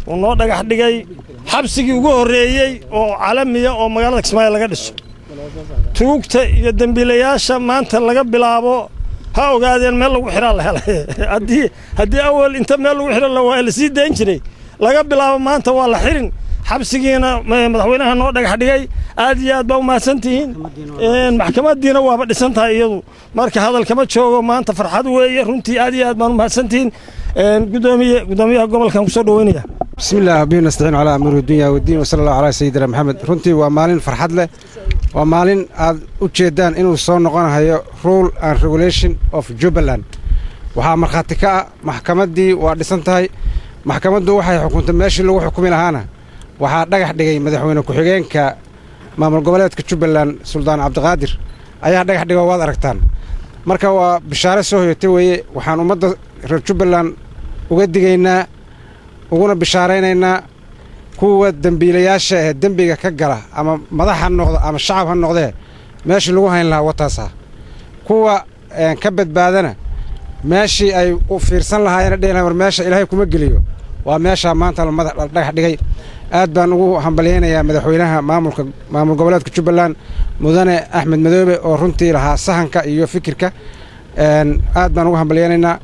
ونو دغخ dhigay xabsigii ugu horeeyay oo caalamiya oo magaalada Kismaayo laga dhiso tuugta iyo dambiilayaasha maanta laga bilaabo ha ogaadeen meel lagu xiraa la helay hadii awal inta meel lagu xiraa la sii deen jiray laga bilaabo maanta waa la xirin xabsigiina madaxweynaha noo dhagax dhigay aad iyo aad baa u mahadsantihiin maxkamadiina waaba dhisan tahay iyadu marka hadal kama joogo maanta farxad weeye runtii aad iyo aad baan u mahadsantihiin gudoomiyaha gobolkan ku soo dhaweynaya bismillaah bina nastaciin ala amri dunya wa diin wa sallallahu ala sayyidina maxamed runtii waa maalin farxad leh waa maalin aad u jeedaan inuu soo noqonayo rule and regulation of Jubaland waxa marxaati ka maxkamadii waa dhisan tahay maxkamaddu waxay xukuntay meeshii lagu xukumi lahaana waxaa dhagax dhigay madaxweyne ku-xigeenka maamul goboleedka Jubaland Suldaan Cabdiqaadir ayaa dhagax dhigay waad aragtaan marka waa bishaare soo hoyatay weeye waxaan ummadda reer Jubaland uga digaynaa uguna bishaareynaa kuwa dambiilayaasha ee dambiga ka gala ama madaxa noqdo ama shacab ha noqdee meeshii lagu hayn lahaa wataasa kuwa ka badbaadana meeshii ay u fiirsan lahaayeen dheelay war meesha Ilaahay kuma geliyo waa meesha maanta la madax dhagax dhigay aad baan ugu hambalyeynaya madaxweynaha maamul goboleedka Jubaland mudane Axmed Madoobe oo runtii lahaa sahanka iyo fikirka aad baan ugu hambalyeynaa